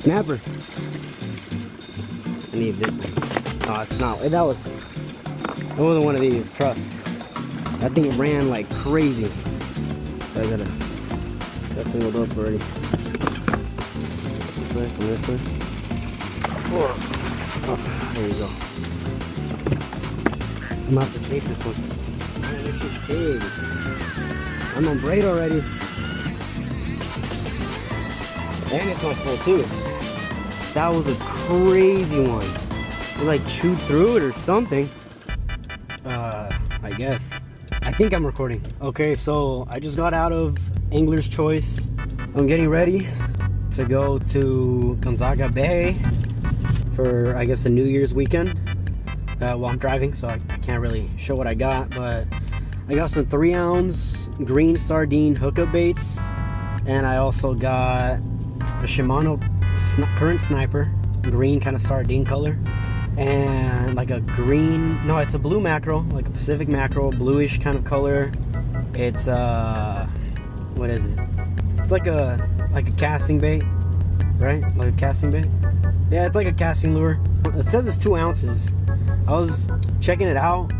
snapper. I need this one. Oh, it's not. It wasn't one of these. Trust. That thing ran like crazy. So I gotta definitely hold up already. This way, come this way. Oh, there you go. I'm gonna have to chase this one. Man, this is big. I'm on braid already. And it's on full too. That was a crazy one. It like chewed through it or something. I guess. I think I'm recording. Okay, so I just got out of Angler's Choice. I'm getting ready to go to Gozaga Bay for, I guess, the New Year's weekend. Well, I'm driving, so I can't really show what I got, but I got some 3-ounce green sardine hookup baits, and I also got a Shimano current sniper, green kind of sardine color, and like a green, no, it's a blue mackerel, like a Pacific mackerel, bluish kind of color. It's what is it? It's like a casting bait, right? Like a casting bait. Yeah, it's like a casting lure. It says it's 2 ounces. I was checking it out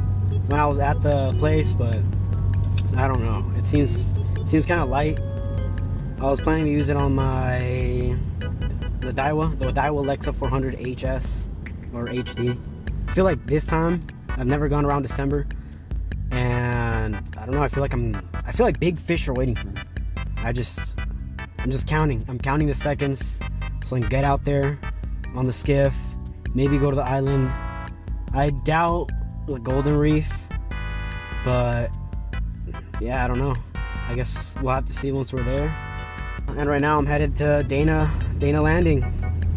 when I was at the place, but I don't know. It seems kind of light. I was planning to use it on the Daiwa Lexa 400 HS or HD. I feel like this time I've never gone around December, and I don't know. I feel like big fish are waiting for me. I'm just counting. I'm counting the seconds so I can get out there on the skiff, maybe go to the island. I doubt the Golden Reef, but yeah, I don't know. I guess we'll have to see once we're there. And right now I'm headed to Dana Landing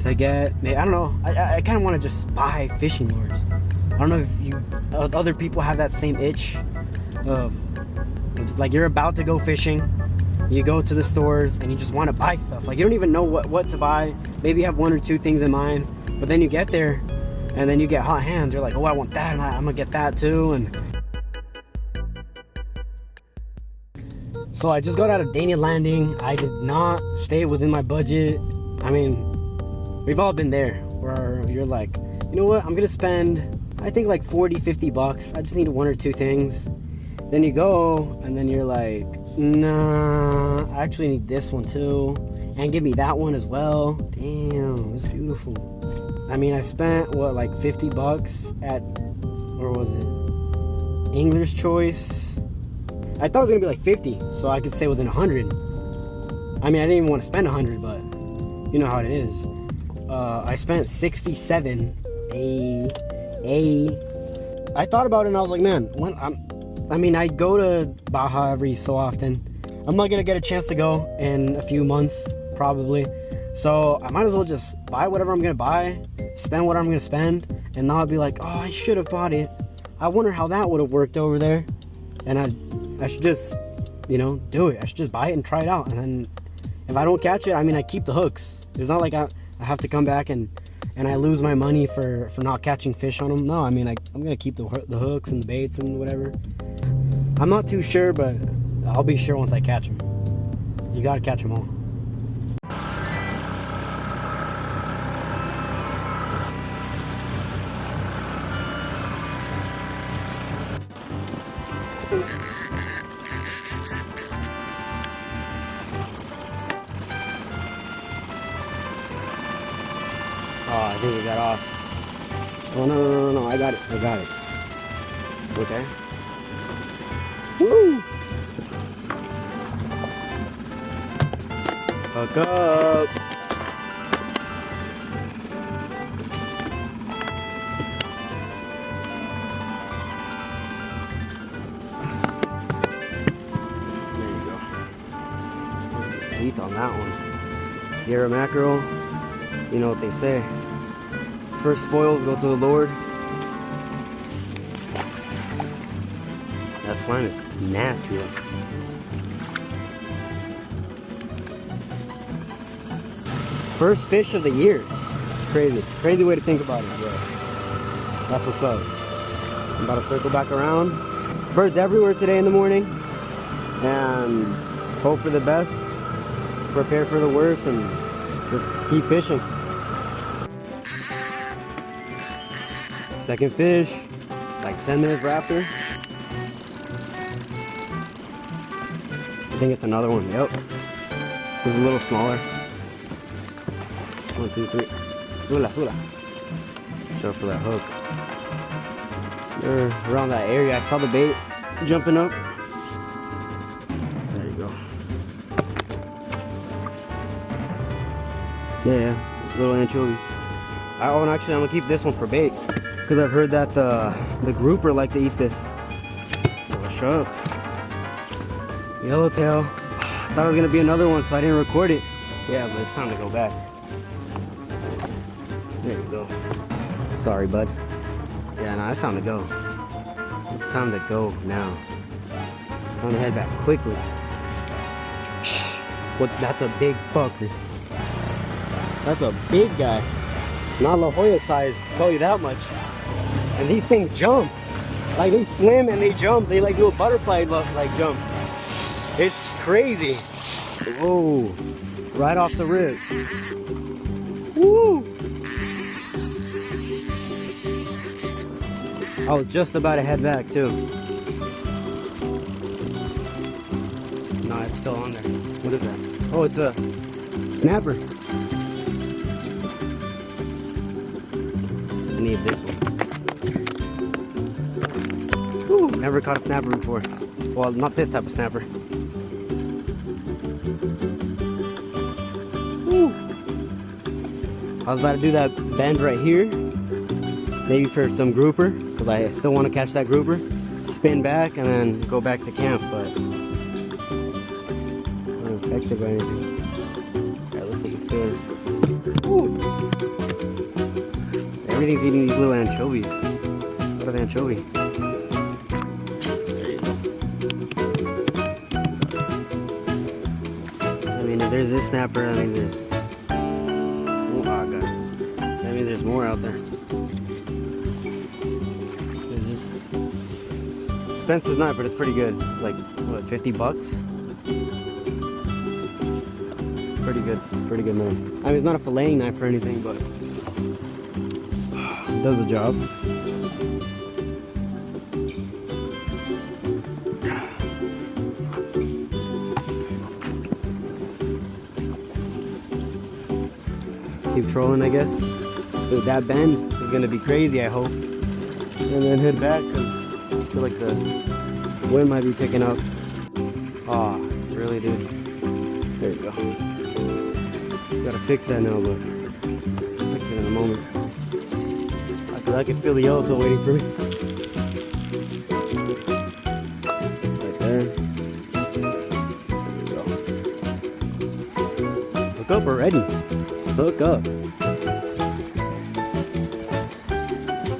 to get, I don't know, I kind of want to just buy fishing lures. I don't know if other people have that same itch of, like, you're about to go fishing, you go to the stores and you just want to buy stuff. Like, you don't even know what to buy. Maybe you have 1 or 2 things in mind, but then you get there and then you get hot hands. You're like, oh, I want that, and I'm gonna get that too. And so I just got out of Dana Landing. I did not stay within my budget. I mean, we've all been there where you're like, you know what, I'm gonna spend, I think, like 40-50 bucks. I just need 1 or 2 things. Then you go and then you're like, nah, I actually need this one too, and give me that one as well. Damn, it's beautiful. I mean, I spent what, like 50 bucks at, where was it, Angler's Choice. I thought it was gonna be like 50, so I could say within 100. I mean, I didn't even want to spend 100, but you know how it is. I spent 67. I thought about it and I was like, man, I mean, I go to Baja every so often. I'm not gonna get a chance to go in a few months, probably. So I might as well just buy whatever I'm gonna buy, spend what I'm gonna spend, and not be like, oh, I should have bought it. I wonder how that would have worked over there. And I should just, you know, do it. I should just buy it and try it out. And then if I don't catch it, I mean, I keep the hooks. It's not like I have to come back and I lose my money for not catching fish on them. No, I mean, I'm gonna keep the hooks and the baits and whatever. I'm not too sure, but I'll be sure once I catch them. You gotta catch them all. Oh, I think we got off. Oh, no, I got it. Okay. Woo! Hook up. There you go. Teeth on that one. Sierra mackerel. You know what they say. First spoils go to the Lord. That slime is nasty. First fish of the year. It's crazy. Crazy way to think about it. Yeah. That's what's up. I'm about to circle back around. Birds everywhere today in the morning. And hope for the best. Prepare for the worst and just keep fishing. Second fish, like 10 minutes after. I think it's another one. Yep. This is a little smaller. 1, 2, 3. Sula. Show for that hook. They're around that area. I saw the bait jumping up. There you go. Yeah, little anchovies. Oh, and actually I'm gonna keep this one for bait because I've heard that the grouper like to eat this. What's up? Yellowtail. I thought it was gonna be another one, so I didn't record it. Yeah, but it's time to go back. There you go. Sorry, bud. Yeah, no, it's time to go. It's time to go now. Time to head back quickly. What? That's a big fucker. That's a big guy. Not La Jolla size, tell you that much. And these things jump. Like they swim and they jump. They like do a butterfly like jump. It's crazy. Whoa. Right off the rip. Woo. I was just about to head back too. No, it's still on there. What is that? Oh, it's a snapper. I need this one. Ooh, never caught a snapper before. Well, not this type of snapper. Ooh. I was about to do that bend right here. Maybe for some grouper, because I still want to catch that grouper. Spin back and then go back to camp, but not effective or anything. Alright, looks like it's good. Ooh. Everything's eating these little anchovies. What of anchovy? There you go. I mean, if there's this snapper, that means there's Gozaga. That means there's more out there. Expensive knife, but it's pretty good. It's like, what, 50 bucks? Pretty good knife. I mean, it's not a filleting knife or anything, but it does the job. Keep trolling, I guess. Dude, that bend is gonna be crazy, I hope. And then head back, because I feel like the wind might be picking up. Aw, really, dude? There you go. Gotta fix that now, but I'll fix it in a moment. I can feel the yellowtail waiting for me. Right there. There you go. Hook up already. Hook up.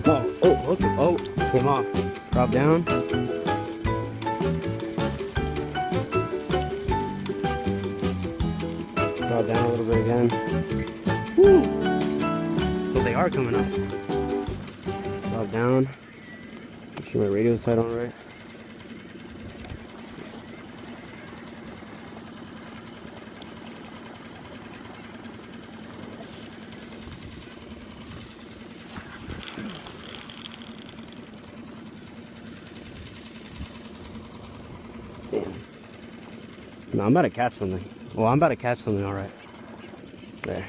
Oh, hook up. Oh, came off. Drop down. Drop down a little bit again. Woo! So they are coming up. Drop down. Make sure my radio's tied on right. Damn. No, I'm about to catch something. Well, I'm about to catch something, all right. There.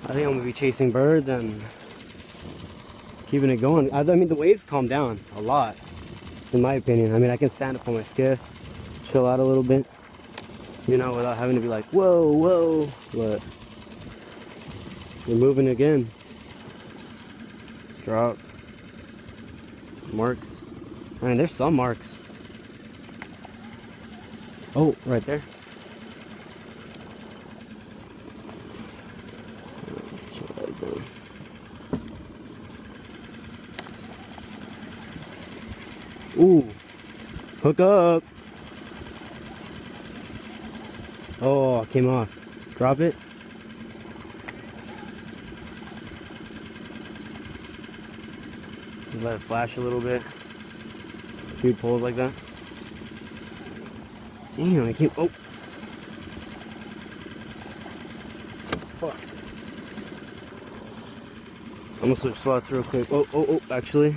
I think I'm gonna be chasing birds and keeping it going. I mean, the waves calm down a lot, in my opinion. I mean, I can stand up on my skiff, chill out a little bit, you know, without having to be like, whoa, whoa. But we're moving again. Drop. Marks. I mean, there's some marks. Oh, right there. Ooh, hook up. Oh, it came off. Drop it. Just let it flash a little bit. Few pulls like that. Damn, I can't. Oh. fuck. I'm gonna switch spots real quick. Oh, actually.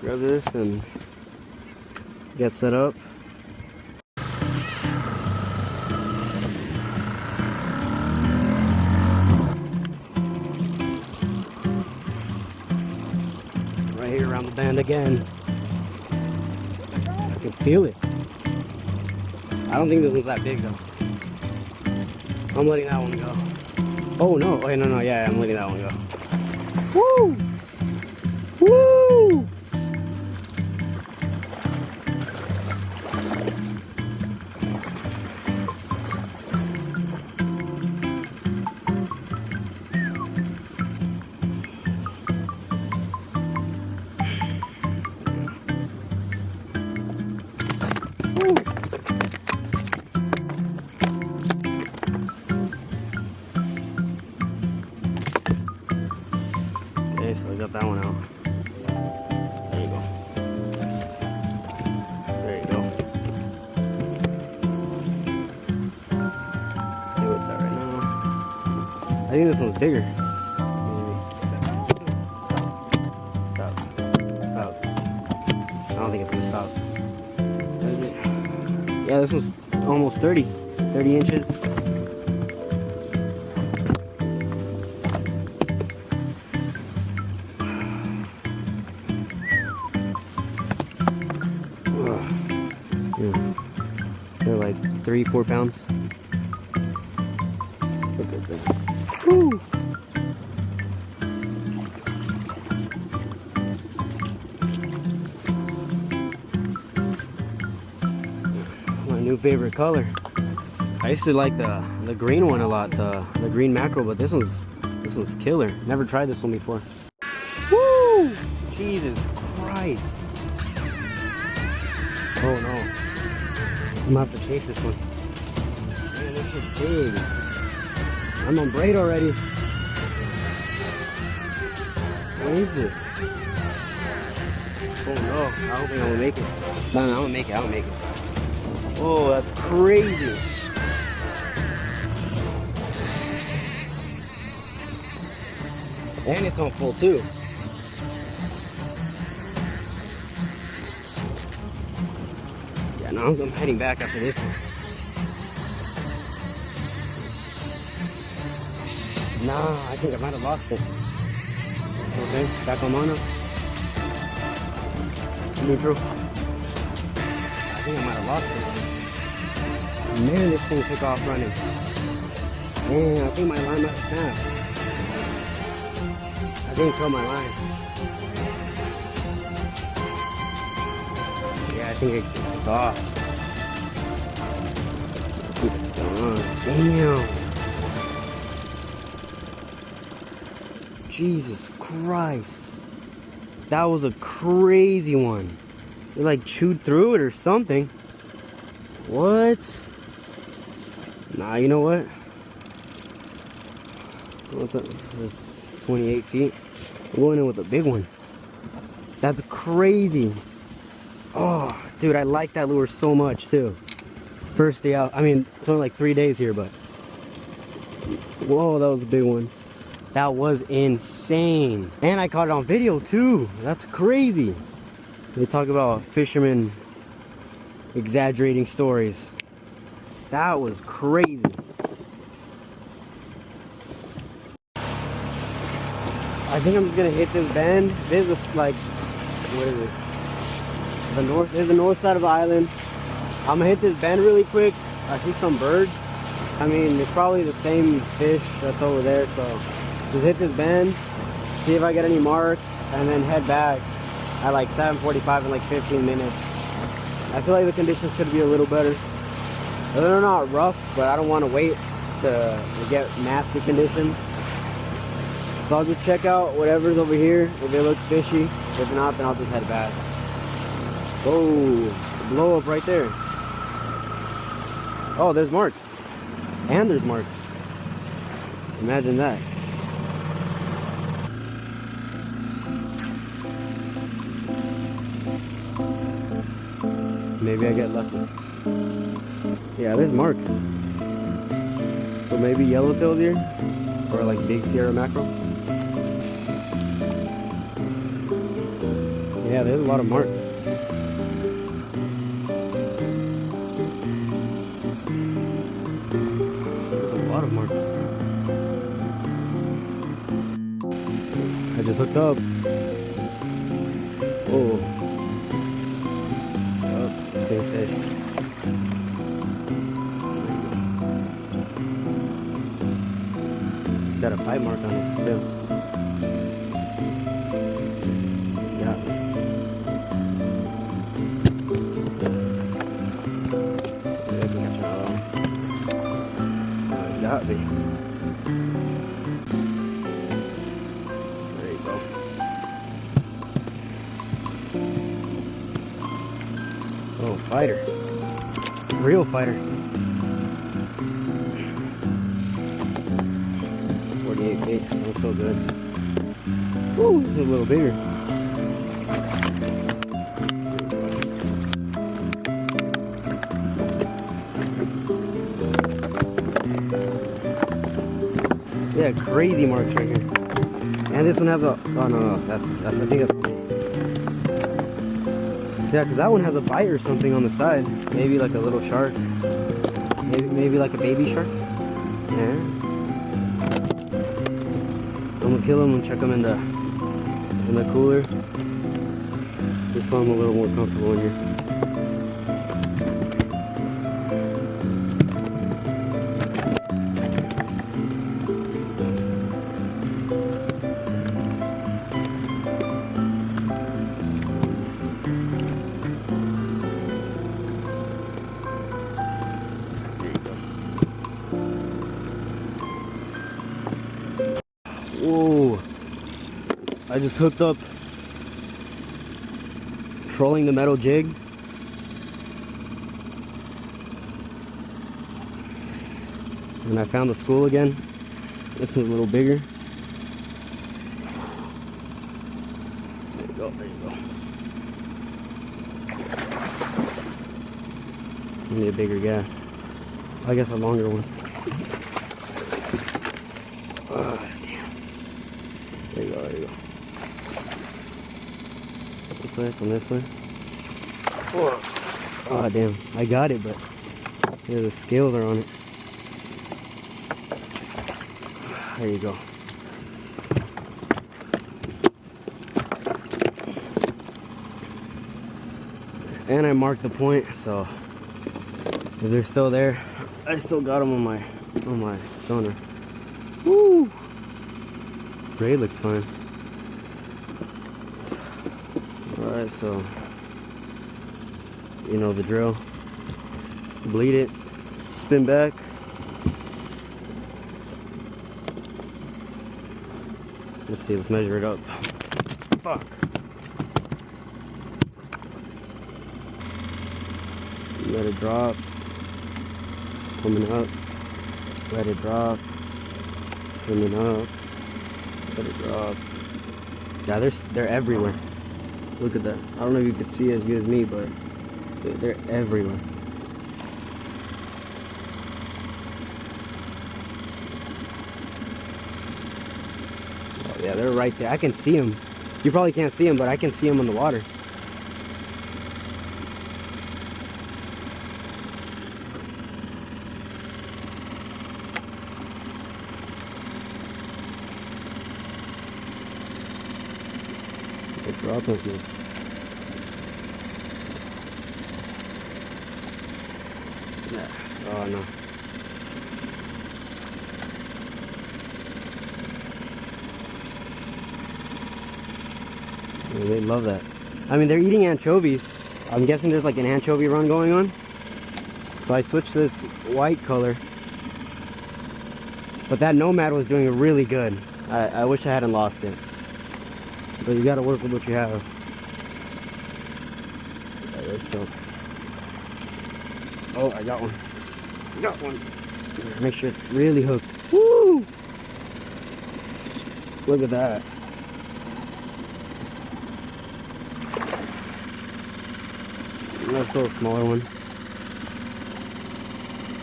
Grab this and get set up. Right here around the bend again. I can feel it. I don't think this one's that big though. I'm letting that one go. Oh no, wait, no, yeah, I'm letting that one go. Woo! Woo! Okay, so I got that one out. There you go. There you go. See what's that right now? I think this one's bigger. Stop. I don't think it's gonna stop. Yeah, this one's almost 30 inches. They're like 3-4 pounds. Woo. My new favorite color. I used to like the green one a lot, the green mackerel, but this one's killer. Never tried this one before. Woo! Jesus Christ. Oh no. I'm gonna have to chase this one. Man, this is big. I'm on braid already. What is this? Oh no, I don't think I'm gonna make it. No, I'm gonna make it, Oh, that's crazy. And it's on full too. Now I'm heading back after this one. Nah, I think I might have lost it. Okay, back on mono. Neutral. I think I might have lost it. Man, this thing took off running. Man, I think my line might have snapped. I didn't throw my line. Yeah, I think it's off. What's going on? Damn. Jesus Christ. That was a crazy one. They like chewed through it or something. What? Nah, you know what? What's that? That's 28 feet. I'm going in with a big one. That's crazy. Oh, dude, I like that lure so much too. First day out. I mean, it's only like 3 days here, but whoa, that was a big one. That was insane. And I caught it on video too. That's crazy. They talk about fishermen exaggerating stories. That was crazy. I think I'm just gonna hit this bend. This is like, what is it? This is the north side of the island. I'm gonna hit this bend really quick. I see some birds. I mean, it's probably the same fish that's over there, so just hit this bend, see if I get any marks, and then head back at like 7:45 in like 15 minutes. I feel like the conditions could be a little better. They're not rough, but I don't want to wait to get nasty conditions. So I'll just check out whatever's over here. If it looks fishy, if not, then I'll just head back. Oh, blow up right there. Oh, there's marks. And there's marks. Imagine that. Maybe I get lucky. Yeah, there's marks. So maybe yellowtail's here. or like big Sierra mackerel. Yeah, there's a lot of marks. There's a lot of marks. I just hooked up. Oh. Same fish. It's got a bite mark on it too. Got me. Got me. There you go. Oh, fighter. Real fighter. 48 feet. Looks so good. Ooh, this is a little bigger. Yeah, crazy marks right here. And this one has a, oh no, that's I think that's, yeah, because that one has a bite or something on the side. Maybe like a little shark. Maybe like a baby shark. Yeah. I'm gonna kill him and chuck him in the cooler. This one I'm a little more comfortable in here. Whoa, I just hooked up trolling the metal jig. And I found the school again. This is a little bigger. There you go, there you go. I need a bigger guy. I guess a longer one. There you go, there you go. This way, from this way. Oh, damn. I got it, but yeah, the scales are on it. There you go. And I marked the point, so if they're still there, I still got them on my sonar. Woo! Braid looks fine. Alright, so you know the drill. Bleed it, spin back. Let's see, let's measure it up. Fuck. Let it drop. Coming up. Let it drop. Coming up. Let it drop. Yeah, they're everywhere. Look at that. I don't know if you can see as good as me, but they're everywhere. Oh, yeah, they're right there. I can see them. You probably can't see them, but I can see them in the water. Drop like this. Yeah. Oh no. Yeah, they love that. I mean, they're eating anchovies. I'm guessing there's like an anchovy run going on. So I switched to this white color. But that nomad was doing really good. I wish I hadn't lost it. But you gotta work with what you have. So. Oh, I got one. Got one. Make sure it's really hooked. Woo! Look at that. That's a little smaller one.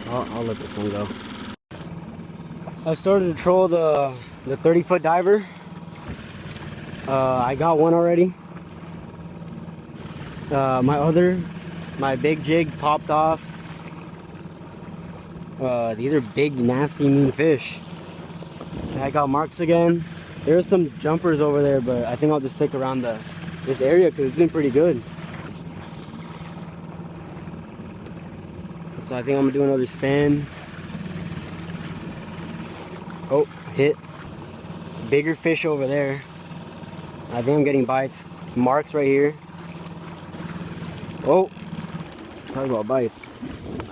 I'll let this one go. I started to troll the 30-foot diver. I got one already. My big jig popped off. These are big, nasty, mean fish. And I got marks again. There's some jumpers over there, but I think I'll just stick around this area because it's been pretty good. So I think I'm gonna do another spin. Oh, hit. Bigger fish over there. I think I'm getting bites. Marks right here. Oh, talk about bites.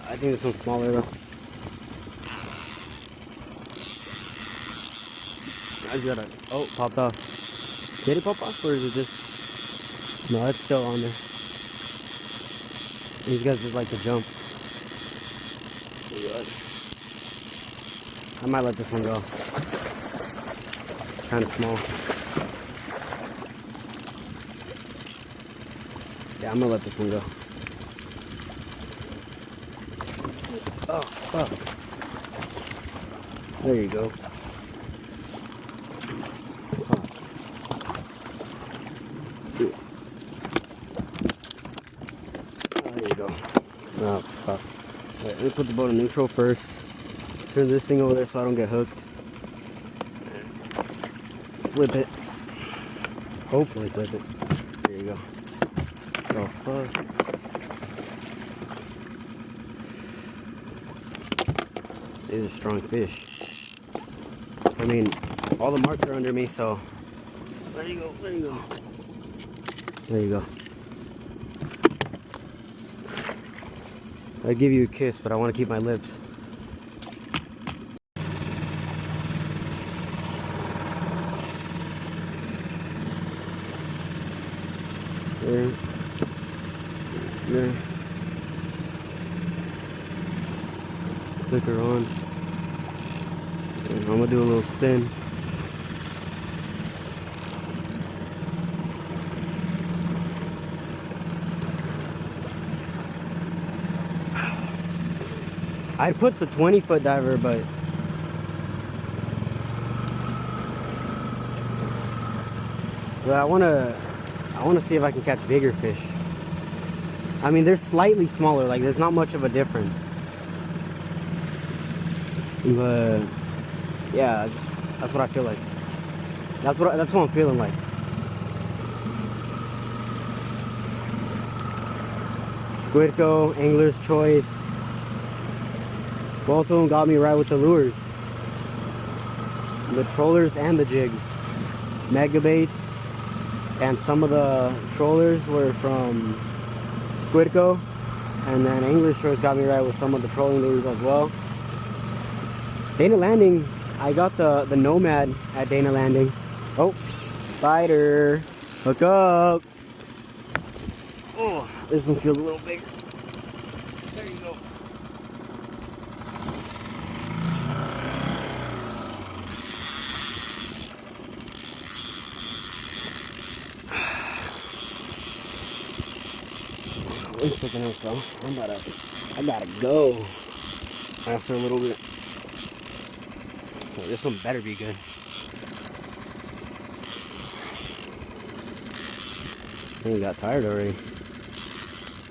I think there's some smaller though. I just gotta, oh, popped off. Did it pop off or is it just, no, it's still on there. These guys just like to jump. I might let this one go. Kind of small. Yeah, I'm gonna let this one go. Oh, fuck. There you go. There you go. Oh, fuck. Right, let me put the boat in neutral first. Turn this thing over there so I don't get hooked. Flip it. Hopefully flip it. There you go. Oh, fuck. These are strong fish. I mean, all the marks are under me, so there you go, there you go. There you go. I'd give you a kiss, but I want to keep my lips. There. There. Clicker on. And I'm gonna do a little spin. I put the 20-foot diver, but I wanna see if I can catch bigger fish. I mean, they're slightly smaller, like there's not much of a difference. But yeah, that's what I feel like. That's what I'm feeling like. Squidco, Angler's Choice. Both of them got me right with the lures. The trollers and the jigs. Mega baits. And some of the trollers were from Squidco. And then Angler's Choice got me right with some of the trolling lures as well. Dana Landing, I got the Nomad at Dana Landing. Oh, spider. Hook up. Oh, this one feels a little bigger. There you go. It's picking up though. I gotta go after a little bit. Oh, this one better be good. I think he got tired already. It's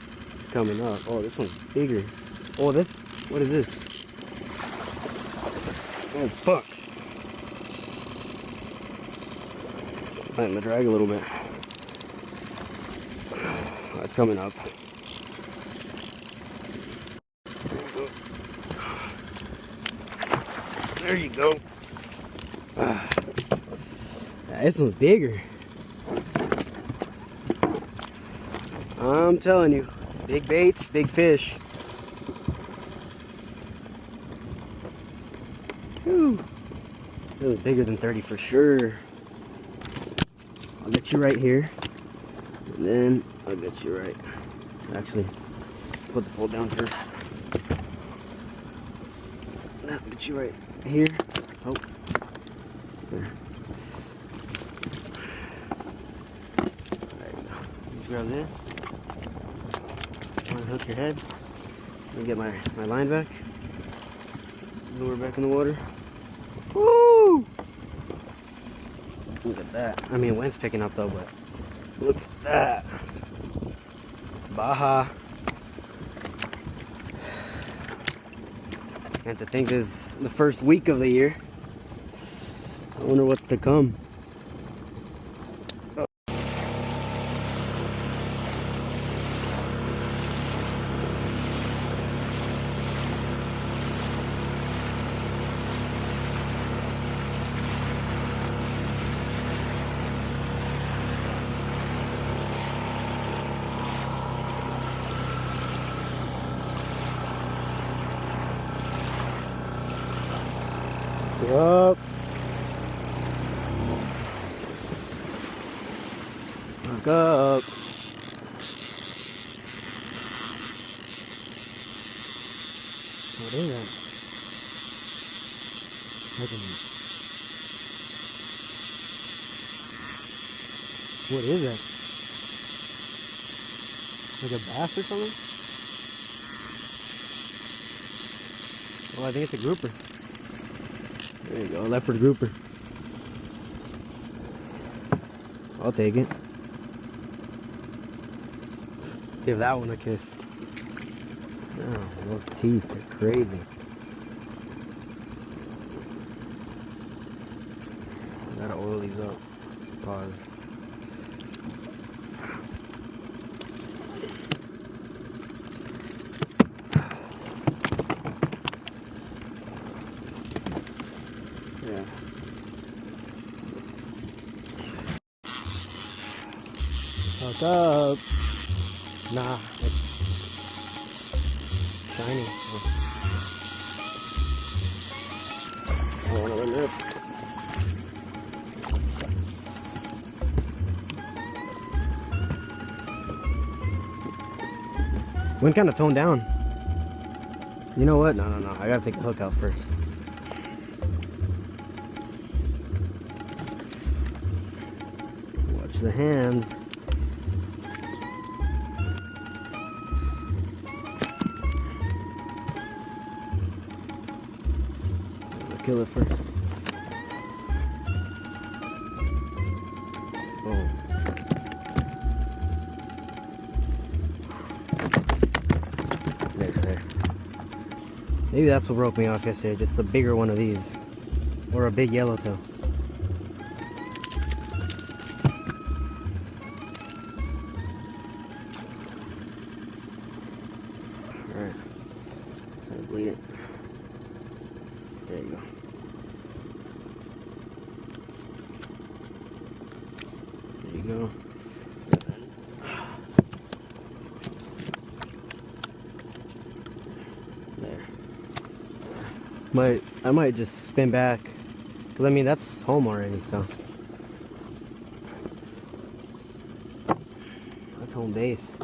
coming up. Oh, this one's bigger. Oh, what is this? Oh, fuck. Letting the drag a little bit. Oh, it's coming up. There you go. This one's bigger. I'm telling you, big baits, big fish. Whew. This is bigger than 30 for sure. I'll get you right here, and then I'll get you right. Actually, put the pole down first. I'll get you right here. Oh, there. There you go. Just grab this. Unhook your head. Let me get my line back. Lure back in the water. Woo! Look at that. I mean, wind's picking up though, but look at that. Baja. And to think this is the first week of the year. I wonder what's to come. Yup. Look up. What is that? What is that? Like a bass or something? Oh, I think it's a grouper. There you go, leopard grouper. I'll take it. Give that one a kiss. Oh, those teeth are crazy. Gotta oil these up. Pause. Yeah. Fuck up. Nah, it's shiny. Oh, another nip. Wind kind of toned down. You know what? No. I gotta take the hook out first. Watch the hands. Kill it first. Oh. There. Maybe that's what broke me off yesterday, just a bigger one of these. Or a big yellowtail. Alright. Trying to bleed it. There you go. There you go. There. I might just spin back, cause I mean that's home already, so that's home base.